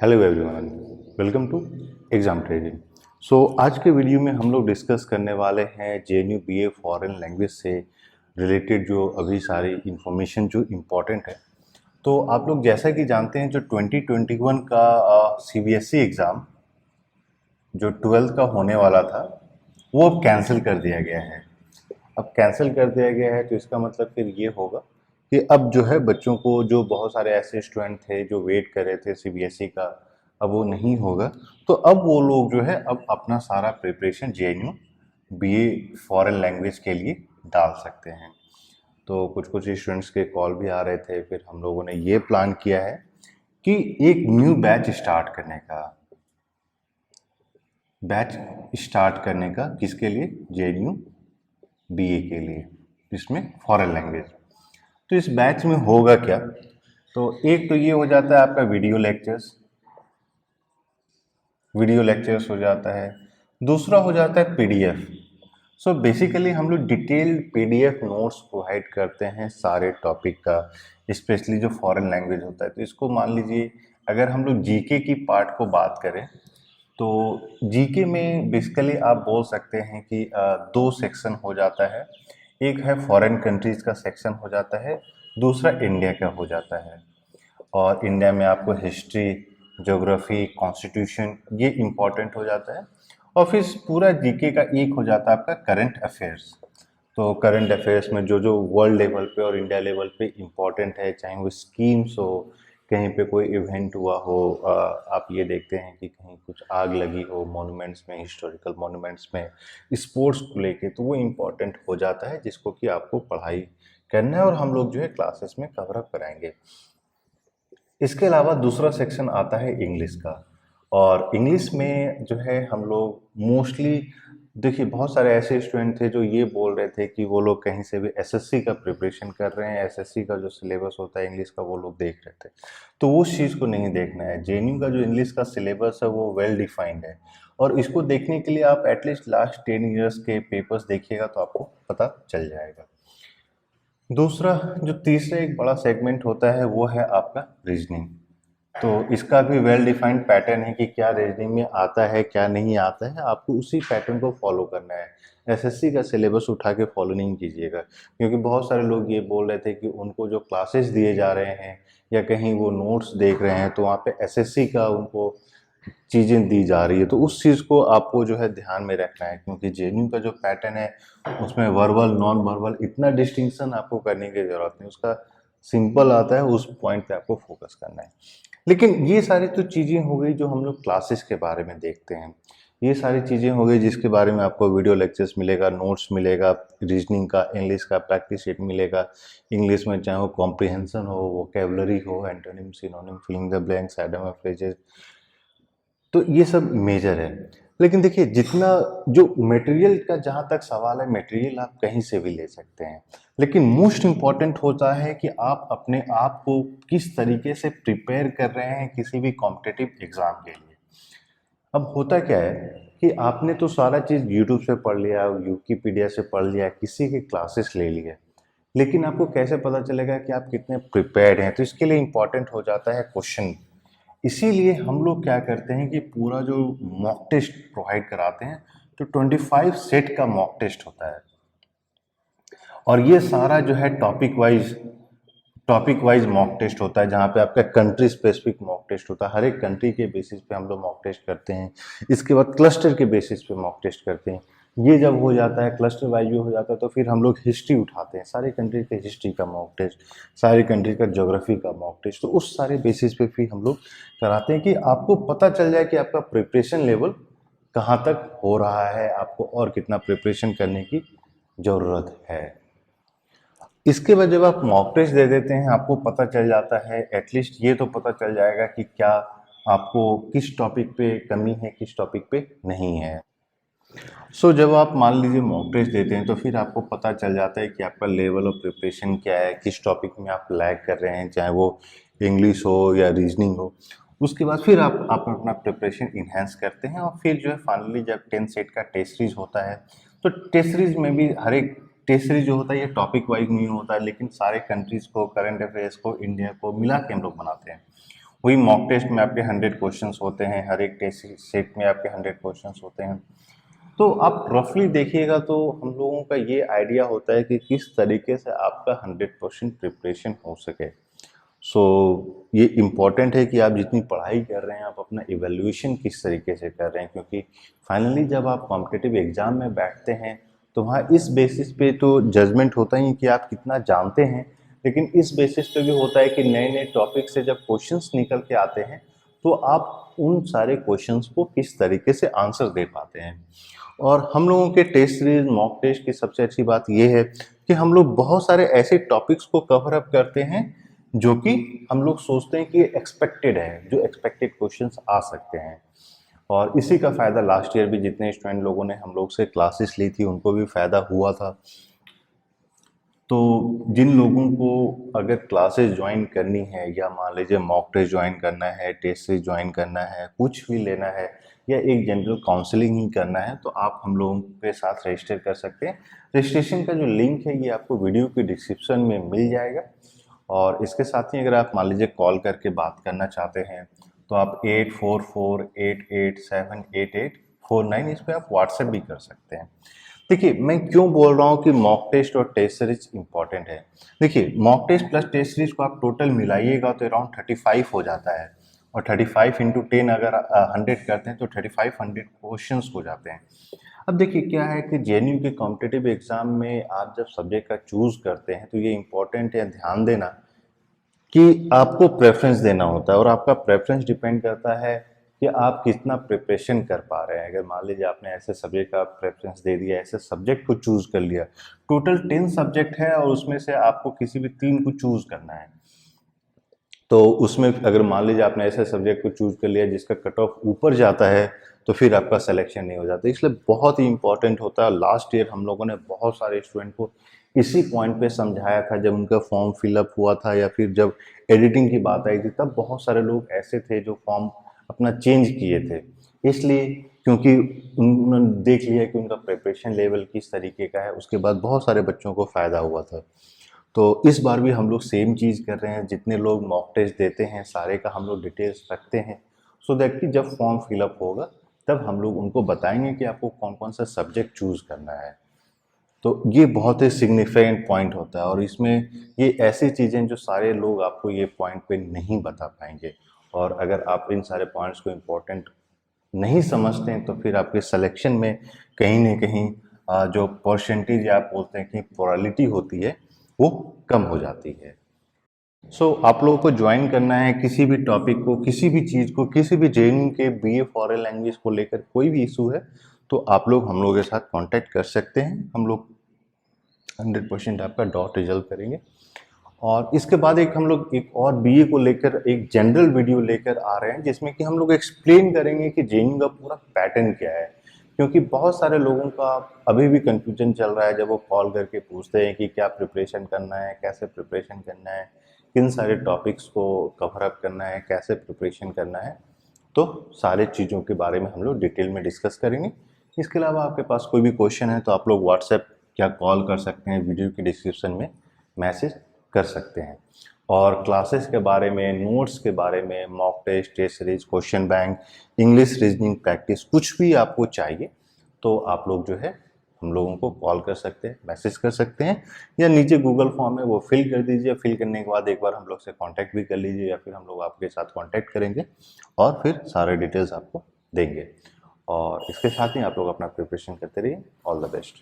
Hello everyone, welcome to exam trading. आज के video में हम लोग डिस्कस करने वाले हैं जेएनयू बीए फॉरेन लैंग्वेज से रिलेटेड जो अभी सारी इन्फॉर्मेशन जो इम्पोर्टेंट है। तो आप लोग जैसा कि जानते हैं जो 2021 का सीबीएसई एग्ज़ाम जो 12th का होने वाला था वो अब कैंसिल कर दिया गया है। अब कैंसिल कर दिया गया है तो इसका मतलब फिर ये होगा कि अब जो है बच्चों को, जो बहुत सारे ऐसे स्टूडेंट थे जो वेट कर रहे थे सीबीएसई का, अब वो नहीं होगा। तो अब वो लोग जो है अब अपना सारा preparation JNU BA foreign language के लिए डाल सकते हैं। तो कुछ कुछ स्टूडेंट्स के कॉल भी आ रहे थे, फिर हम लोगों ने ये प्लान किया है कि एक न्यू बैच स्टार्ट करने का किसके लिए, जेएनयू बीए के लिए, जिसमें फॉरेन लैंग्वेज। तो इस बैच में होगा क्या? तो एक तो ये हो जाता है आपका वीडियो लेक्चर्स हो जाता है। दूसरा हो जाता है पीडीएफ। बेसिकली हम लोग डिटेल्ड पीडीएफ नोट्स प्रोवाइड करते हैं सारे टॉपिक का, स्पेशली जो फॉरेन लैंग्वेज होता है। तो इसको मान लीजिए, अगर हम लोग जीके की पार्ट को बात करें तो जीके में बेसिकली आप बोल सकते हैं कि दो सेक्शन हो जाता है। एक है फॉरेन कंट्रीज का सेक्शन हो जाता है, दूसरा इंडिया का हो जाता है। और इंडिया में आपको हिस्ट्री, ज्योग्राफी, कॉन्स्टिट्यूशन ये इम्पोर्टेंट हो जाता है। और फिर पूरा जीके का एक हो जाता है आपका करंट अफेयर्स। तो करंट अफेयर्स में जो जो वर्ल्ड लेवल पे और इंडिया लेवल पे इम्पोर्टेंट है, चाहे वो स्कीम्स हो, कहीं पे कोई इवेंट हुआ हो, आप ये देखते हैं कि कहीं कुछ आग लगी हो मॉन्यूमेंट्स में, हिस्टोरिकल मॉन्यूमेंट्स में, स्पोर्ट्स को लेके, तो वो इम्पोर्टेंट हो जाता है जिसको कि आपको पढ़ाई करना है और हम लोग जो है क्लासेस में कवर अप कराएंगे। इसके अलावा दूसरा सेक्शन आता है इंग्लिश का। और इंग्लिश में जो है हम लोग मोस्टली, देखिए बहुत सारे ऐसे स्टूडेंट थे जो ये बोल रहे थे कि वो लोग कहीं से भी एसएससी का प्रिपरेशन कर रहे हैं, एसएससी का जो सिलेबस होता है इंग्लिश का वो लोग देख रहे थे। तो उस चीज़ को नहीं देखना है। जेएनयू का जो इंग्लिश का सिलेबस है वो वेल डिफाइंड है, और इसको देखने के लिए आप एटलीस्ट लास्ट 10 ईयर्स के पेपर्स देखिएगा तो आपको पता चल जाएगा। दूसरा, जो तीसरा एक बड़ा सेगमेंट होता है वो है आपका रीजनिंग। तो इसका भी वेल डिफाइंड पैटर्न है कि क्या रीजनिंग में आता है, क्या नहीं आता है। आपको उसी पैटर्न को फॉलो करना है। एसएससी का सिलेबस उठा के फॉलो नहीं कीजिएगा, क्योंकि बहुत सारे लोग ये बोल रहे थे कि उनको जो क्लासेस दिए जा रहे हैं या कहीं वो नोट्स देख रहे हैं तो वहाँ पे एसएससी का उनको चीज़ें दी जा रही है। तो उस चीज़ को आपको जो है ध्यान में रखना है, क्योंकि जेएनयू का जो पैटर्न है उसमें वर्बल, नॉन वर्बल इतना डिस्टिंक्शन आपको करने की ज़रूरत नहीं। उसका सिंपल आता है, उस पॉइंट पे आपको फोकस करना है। लेकिन ये सारी तो चीज़ें हो गई जो हम लोग क्लासेस के बारे में देखते हैं। ये सारी चीज़ें हो गई जिसके बारे में आपको वीडियो लेक्चर्स मिलेगा, नोट्स मिलेगा, रीजनिंग का, इंग्लिश का प्रैक्टिस सेट मिलेगा। इंग्लिश में चाहे वो कॉम्प्रिहेंशन हो, वोकेबलरी हो, antonym, synonym, filling the blanks, idiom of phrases, तो ये सब मेजर है। लेकिन देखिए, जितना जो मटेरियल का जहाँ तक सवाल है, मटेरियल आप कहीं से भी ले सकते हैं, लेकिन मोस्ट इम्पॉर्टेंट होता है कि आप अपने आप को किस तरीके से प्रिपेयर कर रहे हैं किसी भी कॉम्पिटिटिव एग्जाम के लिए। अब होता क्या है कि आपने तो सारा चीज़ यूट्यूब से पढ़ लिया, विकिपीडिया से पढ़ लिया, किसी के क्लासेस ले लिए, लेकिन आपको कैसे पता चलेगा कि आप कितने प्रिपेयर्ड हैं? तो इसके लिए इम्पॉर्टेंट हो जाता है क्वेश्चन। इसीलिए हम लोग क्या करते हैं कि पूरा जो मॉक टेस्ट प्रोवाइड कराते हैं, तो 25 सेट का मॉक टेस्ट होता है। और ये सारा जो है टॉपिक वाइज मॉक टेस्ट होता है, जहाँ पे आपका कंट्री स्पेसिफिक मॉक टेस्ट होता है। हर एक कंट्री के बेसिस पे हम लोग मॉक टेस्ट करते हैं। इसके बाद क्लस्टर के बेसिस पे मॉक टेस्ट करते हैं। ये जब हो जाता है, क्लस्टर वाइज भी हो जाता है, तो फिर हम लोग हिस्ट्री उठाते हैं, सारे कंट्री के हिस्ट्री का मॉक टेस्ट, सारे कंट्री का ज्योग्राफी का मॉक टेस्ट। तो उस सारे बेसिस पे फिर हम लोग कराते हैं कि आपको पता चल जाए कि आपका प्रिपरेशन लेवल कहाँ तक हो रहा है, आपको और कितना प्रिपरेशन करने की ज़रूरत है। इसके बाद जब आप मॉक टेस्ट दे देते हैं, आपको पता चल जाता है, एटलीस्ट ये तो पता चल जाएगा कि क्या आपको किस टॉपिक पे कमी है, किस टॉपिक पे नहीं है। जब आप मान लीजिए मॉक टेस्ट देते हैं तो फिर आपको पता चल जाता है कि आपका लेवल ऑफ प्रिपरेशन क्या है, किस टॉपिक में आप लैग कर रहे हैं, चाहे वो इंग्लिश हो या रीजनिंग हो। उसके बाद फिर आप अपना प्रिपरेशन इन्हेंस करते हैं, और फिर जो है फाइनली जब 10 सेट का टेस्ट सीरीज होता है, तो टेस्ट सीरीज में भी हर एक टेस्ट सीरीज जो होता है ये टॉपिक वाइज नहीं होता है, लेकिन सारे कंट्रीज को, करंट अफेयर्स को, इंडिया को मिला के हम लोग बनाते हैं। वही मॉक टेस्ट में आपके 100 क्वेश्चंस होते हैं, हर एक टेस्ट सेट में आपके 100 क्वेश्चंस होते हैं। तो आप रफली देखिएगा तो हम लोगों का ये आइडिया होता है कि किस तरीके से आपका 100% प्रिपरेशन हो सके। ये इम्पॉर्टेंट है कि आप जितनी पढ़ाई कर रहे हैं आप अपना इवैल्यूएशन किस तरीके से कर रहे हैं, क्योंकि फाइनली जब आप कॉम्पिटिटिव एग्जाम में बैठते हैं तो वहाँ इस बेसिस पे तो जजमेंट होता ही कि आप कितना जानते हैं, लेकिन इस बेसिस पे भी होता है कि नए नए टॉपिक से जब क्वेश्चंस निकल के आते हैं तो आप उन सारे क्वेश्चंस को किस तरीके से आंसर दे पाते हैं। और हम लोगों के टेस्ट सीरीज मॉक टेस्ट की सबसे अच्छी बात यह है कि हम लोग बहुत सारे ऐसे टॉपिक्स को कवर अप करते हैं जो कि हम लोग सोचते हैं कि एक्सपेक्टेड है, जो एक्सपेक्टेड क्वेश्चंस आ सकते हैं। और इसी का फ़ायदा लास्ट ईयर भी जितने स्टूडेंट लोगों ने हम लोग से क्लासेस ली थी उनको भी फ़ायदा हुआ था। तो जिन लोगों को अगर क्लासेस ज्वाइन करनी है या मान लीजिए मॉक टेस्ट ज्वाइन करना है, टेस्ट सीरीज ज्वाइन करना है, कुछ भी लेना है या एक जनरल काउंसलिंग ही करना है, तो आप हम लोगों के साथ रजिस्टर कर सकते हैं। रजिस्ट्रेशन का जो लिंक है ये आपको वीडियो के डिस्क्रिप्शन में मिल जाएगा। और इसके साथ ही अगर आप मान लीजिए कॉल करके बात करना चाहते हैं तो आप 8448878849 इस पर आप व्हाट्सएप भी कर सकते हैं। देखिए मैं क्यों बोल रहा हूँ कि मॉक टेस्ट और टेस्ट सीरीज इंपॉर्टेंट है। देखिए mock test plus test series को आप टोटल मिलाइएगा तो अराउंड 35 हो जाता है, और 35 इंटू 10 अगर 100 करते हैं तो 3500 क्वेश्चंस हो जाते हैं। अब देखिए क्या है कि जेएनयू के कॉम्पिटिटिव एग्जाम में आप जब सब्जेक्ट का चूज करते हैं तो ये इंपॉर्टेंट है ध्यान देना कि आपको प्रेफरेंस देना होता है, और आपका प्रेफरेंस डिपेंड करता है कि आप कितना प्रिपरेशन कर पा रहे हैं। अगर मान लीजिए आपने ऐसे सब्जेक्ट का प्रेफरेंस दे दिया, ऐसे सब्जेक्ट को चूज कर लिया, टोटल 10 सब्जेक्ट है और उसमें से आपको किसी भी 3 को चूज करना है, तो उसमें अगर मान लीजिए आपने ऐसे सब्जेक्ट को चूज कर लिया जिसका कट ऑफ ऊपर जाता है तो फिर आपका सिलेक्शन नहीं हो जाता। इसलिए बहुत ही इंपॉर्टेंट होता है। लास्ट ईयर हम लोगों ने बहुत सारे स्टूडेंट को इसी पॉइंट पे समझाया था जब उनका फॉर्म फिलअप हुआ था या फिर जब एडिटिंग की बात आई थी, तब बहुत सारे लोग ऐसे थे जो फॉर्म अपना चेंज किए थे, इसलिए क्योंकि उन्होंने देख लिया कि उनका प्रिपरेशन लेवल किस तरीके का है। उसके बाद बहुत सारे बच्चों को फ़ायदा हुआ था। तो इस बार भी हम लोग सेम चीज़ कर रहे हैं, जितने लोग मॉक टेस्ट देते हैं सारे का हम लोग डिटेल्स रखते हैं, सो दैट कि जब फॉर्म फिलअप होगा तब हम लोग उनको बताएंगे कि आपको कौन कौन सा सब्जेक्ट चूज़ करना है। तो ये बहुत ही सिग्निफिकेंट पॉइंट होता है, और इसमें ये ऐसी चीज़ें जो सारे लोग आपको ये पॉइंट पे नहीं बता पाएंगे। और अगर आप इन सारे पॉइंट्स को इम्पोर्टेंट नहीं समझते हैं तो फिर आपके सिलेक्शन में कहीं ना कहीं जो परसेंटेज आप बोलते हैं कि प्रोबेबिलिटी होती है वो कम हो जाती है। आप लोगों को ज्वाइन करना है किसी भी टॉपिक को, किसी भी चीज़ को, किसी भी जेएनयू के बीए फॉरेन लैंग्वेज को लेकर कोई भी इशू है तो आप लोग हम लोगों के साथ कांटेक्ट कर सकते हैं। हम लोग 100% आपका डॉट रिजल्व करेंगे। और इसके बाद एक हम लोग एक और बीए को लेकर एक जनरल वीडियो लेकर आ रहे हैं जिसमें कि हम लोग एक्सप्लेन करेंगे कि जेईई का पूरा पैटर्न क्या है, क्योंकि बहुत सारे लोगों का अभी भी कंफ्यूजन चल रहा है जब वो कॉल करके पूछते हैं कि क्या प्रिपरेशन करना है, कैसे प्रिपरेशन करना है, किन सारे टॉपिक्स को कवर अप करना है, कैसे प्रिपरेशन करना है। तो सारे चीज़ों के बारे में हम लोग डिटेल में डिस्कस करेंगे। इसके अलावा आपके पास कोई भी क्वेश्चन है तो आप लोग व्हाट्सएप या कॉल कर सकते हैं, वीडियो के डिस्क्रिप्शन में मैसेज कर सकते हैं। और क्लासेस के बारे में, नोट्स के बारे में, mock test, test series, question bank, English reasoning practice, कुछ भी आपको चाहिए तो आप लोग जो है हम लोगों को कॉल कर सकते हैं, मैसेज कर सकते हैं, या नीचे गूगल फॉर्म है वो फिल कर दीजिए। फिल करने के बाद एक बार हम लोग से कांटेक्ट भी कर लीजिए या फिर हम लोग आपके साथ कांटेक्ट करेंगे और फिर सारे डिटेल्स आपको देंगे। और इसके साथ ही आप लोग अपना प्रिपरेशन करते रहिए। All the best.